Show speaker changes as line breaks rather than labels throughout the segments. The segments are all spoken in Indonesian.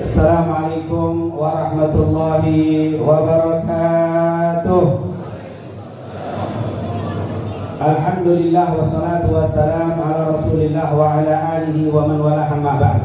Assalamualaikum warahmatullahi wabarakatuh. Alhamdulillah wassalatu wassalamu ala Rasulillah wa ala alihi wa man wala amma ba'd.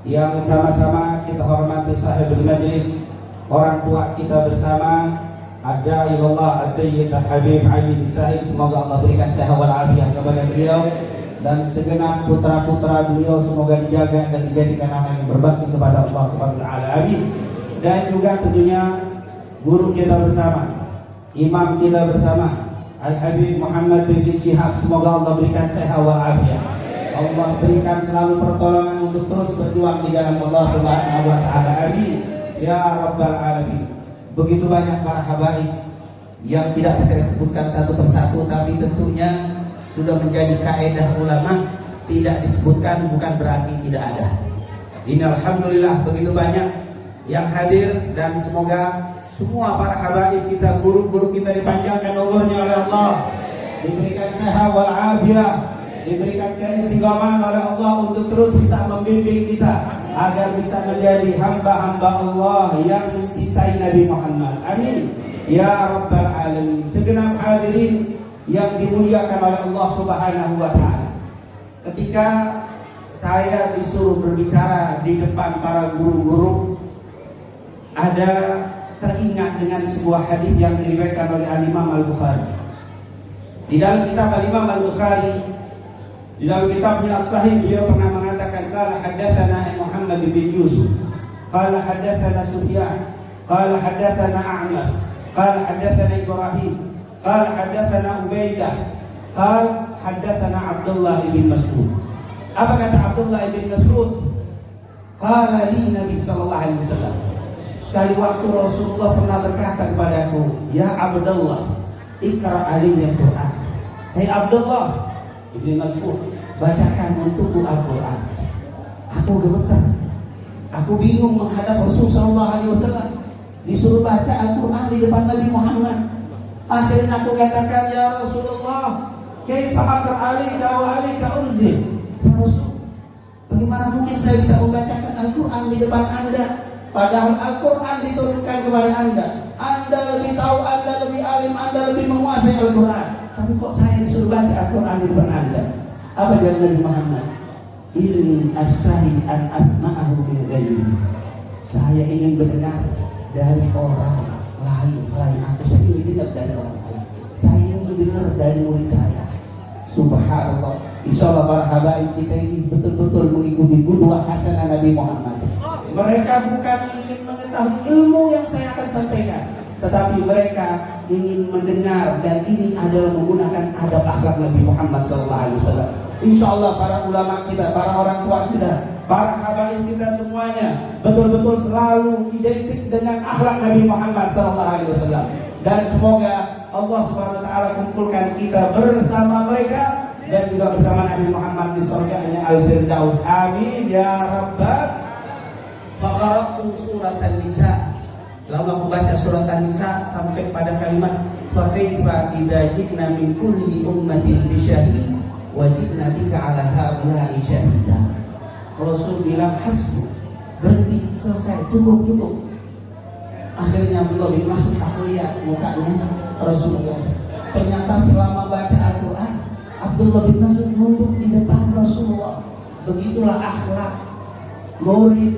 Yang sama-sama kita hormati sahibul majlis, orang tua kita bersama, ada Allah As-Sayyid Al-Habib Ali bin Said, semoga Allah berikan sehat wal afiat kepada beliau dan segenap putra-putra beliau, semoga dijaga dan dijadikan anak yang berbakti kepada Allah Subhanahu wa taala. Amin. Dan juga tentunya guru kita bersama, imam kita bersama, Al-Habib Muhammad Rizik Syihab, semoga Allah berikan sehat wal afiat. Allah berikan selalu pertolongan untuk terus berjuang di jalan Allah Subhanahu wa taala. Amin ya rabbal alamin. Begitu banyak para habaib yang tidak bisa disebutkan satu persatu, tapi tentunya sudah menjadi kaidah ulama, tidak disebutkan bukan berarti tidak ada. Ini alhamdulillah begitu banyak yang hadir, dan semoga semua para habaib kita, guru-guru kita dipanjangkan umurnya oleh Allah, diberikan sehat wal afiat, diberikan keistiqomahan oleh Allah untuk terus bisa membimbing kita agar bisa menjadi hamba-hamba Allah yang mencintai Nabi Muhammad. Amin ya rabbal alamin. Segenap hadirin yang dimuliakan oleh Allah Subhanahu wa taala, ketika saya disuruh berbicara di depan para guru-guru, ada teringat dengan sebuah hadis yang diriwayatkan oleh Al-Imam Al-Bukhari. Di dalam kitab Al-Imam Al-Bukhari, di dalam kitabnya As-Sahih, beliau pernah mengatakan, qala haddatsana Muhammad bin Yusuf, qala haddatsana Sufyan, qala haddatsana A'mash, qala haddatsana Ibrahim, qala haddatsana Ubaidah, qala haddatsana Abdullah bin Mas'ud. Apa kata Abdullah bin Mas'ud? Qala li Nabi sallallahu alaihi wasallam, sekali waktu Rasulullah pernah berkata kepadaku, ya Abdullah, ikra alaiya Quran. Hai Abdullah bin Mas'ud, bacakan untukku Al-Quran. Aku gemetar, aku bingung menghadap Rasulullah sallallahu alaihi wasallam, disuruh baca Al-Quran di depan Nabi Muhammad. Akhirnya aku katakan, ya Rasulullah, kaifa aqra alika wa alika unzil. Ya Rasul, bagaimana mungkin saya bisa membacakan Al-Quran di depan Anda, padahal Al-Quran diturunkan kepada Anda. Anda lebih tahu, Anda lebih alim, Anda lebih menguasai Al-Quran, tapi kok saya disuruh baca Al-Quran di depan Anda? Apa jawab Nabi Muhammad? Inni ashtari an asma'ahu min ghairi. Saya ingin mendengar dari orang lain selain aku. Saya ingin dengar dari orang lain. Saya ingin dengar dari murid saya. Subhanallah. Insyaallah para habaib kita ini betul-betul mengikuti qudwah hasanah Nabi Muhammad. Mereka bukan ingin mengetahui ilmu yang saya akan sampaikan, tetapi mereka ingin mendengar, dan ini adalah menggunakan adab akhlak Nabi Muhammad SAW. Insyaallah para ulama kita, para orang tua kita, para habaib kita semuanya betul-betul selalu identik dengan akhlak Nabi Muhammad SAW. Dan semoga Allah Subhanahu wa taala kumpulkan kita bersama mereka dan juga bersama Nabi Muhammad di surganya Al-Firdaus. Amin ya rabbal. Faqara'tu surat An-Nisa, lalu aku baca surat An-Nisa sampai pada kalimat fa kaifa idza ji'na min kulli ummatin bi syahid wa ji'na bika 'ala haula'i syahida. Rasul bilang hasbu, berhenti, selesai, cukup. Akhirnya Abdullah bin Mas'ud, aku lihat mukanya Rasulullah, ternyata selama baca Al-Quran Abdullah bin Mas'ud nunduk di depan Rasulullah. Begitulah akhlak murid,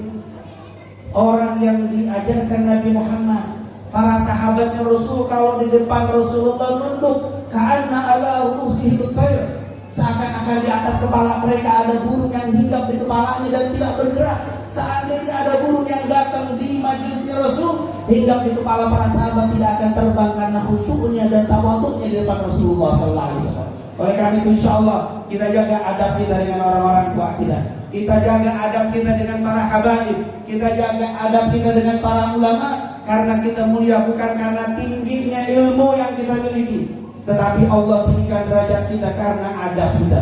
orang yang diajarkan Nabi Muhammad. Para sahabatnya Rasul kalau di depan Rasulullah nunduk, ka'anna ala ru'usihil tayr, Seakan-akan di atas kepala mereka ada burung yang hinggap di kepalanya dan tidak bergerak. Seandainya ada burung yang datang di majelisnya Rasul, hinggap di kepala para sahabat tidak akan terbang karena khusyuknya dan tawadhunya di depan Rasulullah SAW. Oleh karena itu insya Allah kita jaga adab kita dengan orang-orang tua kita. Kita jaga adab kita dengan para habaib. Kita jaga adab kita dengan para ulama. Karena kita mulia bukan karena tingginya ilmu yang kita miliki, tetapi Allah tinggikan derajat kita karena adab kita.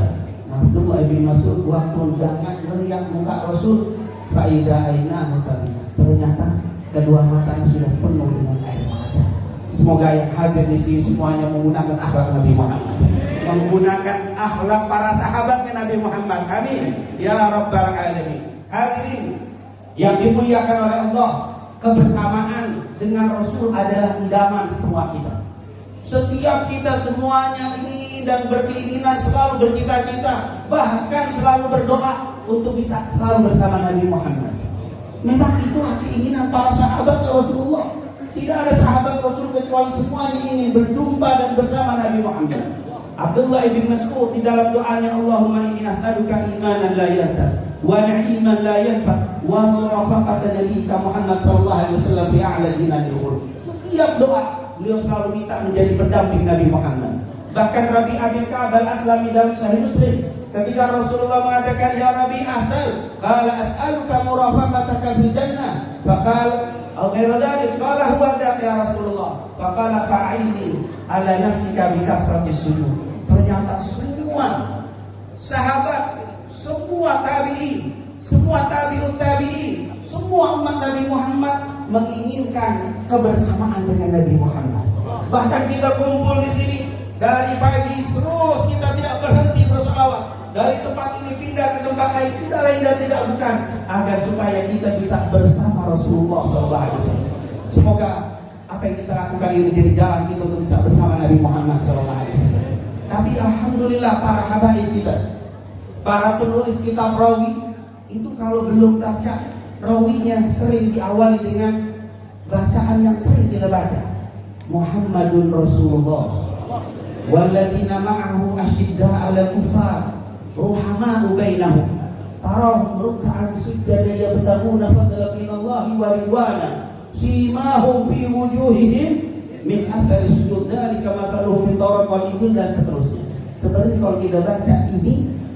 Abdullah bin Mas'ud waktu dengan melihat muka Rasul, faida ainahu tadiyah. Ternyata kedua matanya sudah penuh dengan air mata. Semoga yang hadir di sini semuanya menggunakan akhlak Nabi Muhammad, menggunakan akhlak para sahabatnya Nabi Muhammad. Amin ya rabbal alamin. Hadirin yang dimuliakan oleh Allah, kebersamaan dengan Rasul adalah idaman semua kita. Setiap kita semuanya ini dan berkeinginan selalu bercita-cita, bahkan selalu berdoa untuk bisa selalu bersama Nabi Muhammad. Memang itulah keinginan para sahabat Rasulullah. Tidak ada sahabat Rasul kecuali semuanya ingin berjumpa dan bersama Nabi Muhammad. Abdullah bin Mas'ud di dalam doanya, Allahumma inni as'aluka imanan la yartad wa na'iman la yanfad wa murafaqatan nabiyyika Muhammad sallallahu alaihi wasallam fi a'la jinanil khuld. Setiap doa beliau selalu minta menjadi pendamping Nabi Muhammad. Bahkan Rabi'ah bin Ka'ab al-Aslami dalam Sahih Muslim, ketika Rasulullah mengatakan ya Rabi asal, qala as'aluka murafaqataka fil jannah, faqala au ghayra dzalik, qala huwa dzak ya Rasulullah, faqala fa'ini ala nafsika bi kathratis sujud. Ternyata semua sahabat, semua tabi'in, semua tabi'ut tabi'in, semua umat Nabi Muhammad menginginkan kebersamaan dengan Nabi Muhammad. Bahkan kita kumpul di sini dari pagi terus kita tidak berhenti berselawat. Dari tempat ini pindah ke tempat lain, tidak lain dan tidak bukan agar supaya kita bisa bersama Rasulullah SAW. Semoga apa yang kita lakukan ini menjadi jalan kita untuk bisa bersama Nabi Muhammad SAW. Tapi alhamdulillah para habaib kita, para penulis kitab rawi itu kalau belum baca rawinya sering diawali dengan bacaan yang sering kita baca, Muhammadun Rasulullah walladzina ma'ahu asyidda'a 'alal kuffar ruhama'u bainahum tarahum ruk'an sujada yabtaghuna fadlan minallahi wa ridwana simahum fi wujuhihim min athari sujud dzalika mathaluhum fi tawrat wal injil dan seterusnya. Sebenarnya kalau kita baca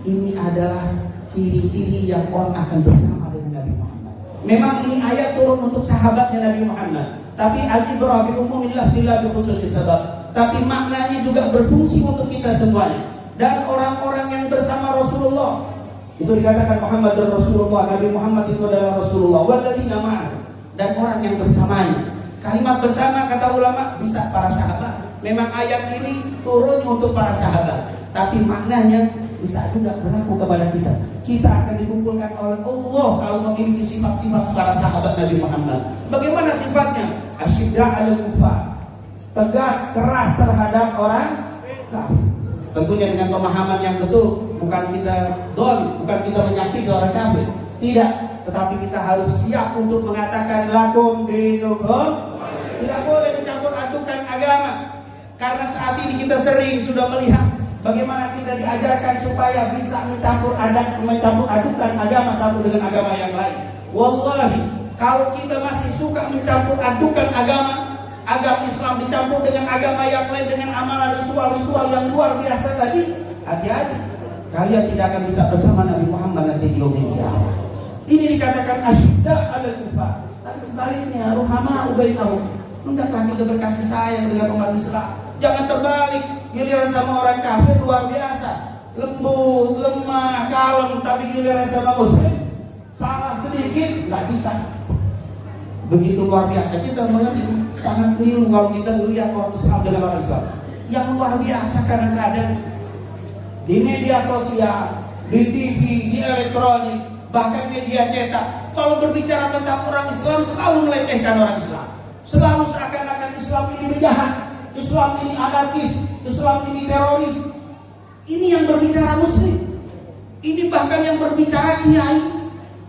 ini adalah ciri-ciri yang orang akan bersama dengan Nabi Muhammad. Memang ini ayat turun untuk sahabatnya Nabi Muhammad, tapi al-ibrah bi umumillah bila bi khususis sabab. Tapi maknanya juga berfungsi untuk kita semuanya. Dan orang-orang yang bersama Rasulullah itu dikatakan Muhammad dan Rasulullah, Nabi Muhammad itu adalah Rasulullah walladzina ma'ahu, dan orang yang bersamanya. Kalimat bersama kata ulama bisa para sahabat. Memang ayat ini turun untuk para sahabat, tapi maknanya bisa juga berlaku kepada kita. Kita akan dikumpulkan oleh Allah kalau memiliki sifat-sifat para sahabat Nabi Muhammad. Bagaimana sifatnya? Asyidda' 'alal kuffar, tegas keras terhadap orang kafir. Tentunya dengan pemahaman yang betul, bukan kita bukan kita menyakiti orang kafir, tidak. Tetapi kita harus siap untuk mengatakan lakum dinukum. Tidak boleh mencampur adukan agama. Karena saat ini kita sering sudah melihat bagaimana kita diajarkan supaya bisa mencampur adukan agama satu dengan agama yang lain. Wallahi, kalau kita masih suka mencampur adukan agama Islam dicampur dengan agama yang lain, dengan amalan ritual-ritual yang luar biasa tadi, hati-hati, kalian tidak akan bisa bersama Nabi Muhammad nanti di yaumil qiyamah. Ini dikatakan asyidda' 'alal kuffar. Tapi sebaliknya, ruhama'u bainahum, hendaklah kita berkasih sayang dengan umat Islam. Jangan terbalik, giliran sama orang kafir luar biasa, lembut, lemah, kalem, tapi giliran sama muslim salah sedikit nggak bisa. Begitu luar biasa. Kita mengerti sangat keliru kalau kita melihat orang Islam dengan orang Islam. Yang luar biasa kadang-kadang di media sosial, di TV, di elektronik, bahkan media cetak, kalau berbicara tentang orang Islam selalu melecehkan orang Islam. Selalu seakan-akan Islam ini penjahat, Islam ini anarkis, Islam ini teroris. Ini yang berbicara muslim. Ini bahkan yang berbicara kiai,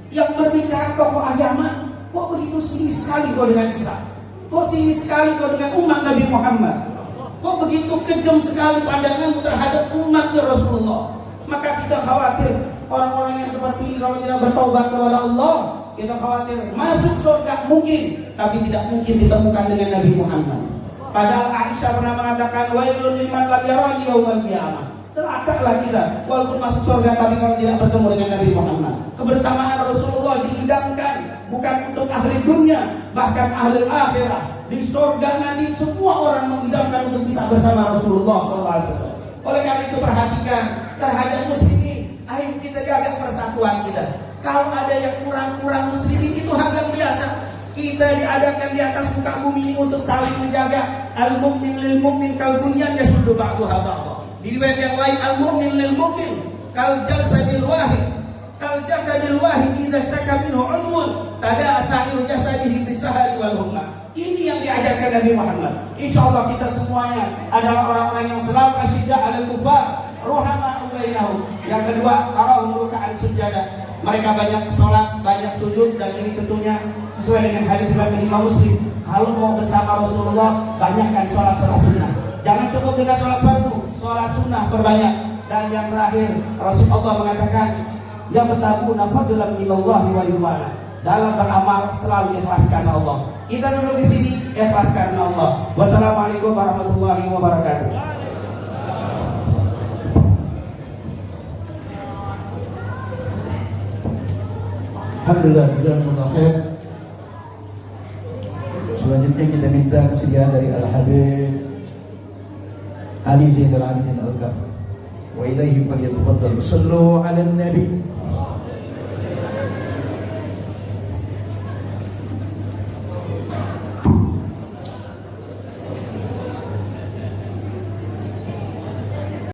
yang berbicara tokoh agama. Kok begitu sini sekali kau dengan Islam? Kok sini sekali kau dengan umat Nabi Muhammad? Kok begitu kejam sekali pandanganmu terhadap umat Rasulullah? Maka kita khawatir orang-orang yang seperti ini kalau tidak bertaubat kepada Allah, kita khawatir masuk surga mungkin, tapi tidak mungkin ditemukan dengan Nabi Muhammad. Padahal Aisyah pernah mengatakan, wailun liman lam yarani yaumal qiyamah. Celakalah kita walaupun masuk surga tapi kalau tidak bertemu dengan Nabi Muhammad. Kebersamaan Rasulullah diidamkan bukan untuk ahli dunia, bahkan ahli akhirah. Di surga nanti semua orang mengidamkan untuk bisa bersama Rasulullah SAW. Oleh karena itu perhatikan terhadap muslimin, ayo kita jaga persatuan kita. Kalau ada yang kurang-kurang muslimin itu hal yang biasa. Kita diadakan di atas muka bumi ini untuk saling menjaga. Al-mu'min lil mu'min kal bunyan yashuddu ba'duha ba'dha. Di riwayat yang lain al-mu'min lil mu'min kal jasadil wahid. Kal jasadil wahid idza ishtaka minhu 'udwun tada'asa sa'iru jasadihi bisahari wal humma. Ini yang diajarkan Nabi Muhammad. Insyaallah kita semuanya adalah orang-orang yang selalu asyidda 'alal kufar, ruhama bainahum. Yang kedua, tarahum ruk'an sujada. Mereka banyak sholat, banyak sujud, dan ini tentunya sesuai dengan hadis riwayat Imam Muslim. Kalau mau bersama Rasulullah, banyakkan sholat sunnah. Jangan cukup dengan sholat fardu, sholat sunnah perbanyak. Dan yang terakhir, Rasulullah mengatakan, yang bertabuna fadlan minallahi wa ridwana. Dalam beramal selalu ikhlas karena Allah. Kita duduk di sini ikhlas karena Allah. Wassalamualaikum warahmatullahi wabarakatuh.
Alhamdulillah, jazakumullah khair. Selanjutnya kita minta kesediaan dari Al-Habib Ali Zainal Abidin Al-Ghafur. Wa ilaihi falyatafaddal. Sallu 'alan nabi.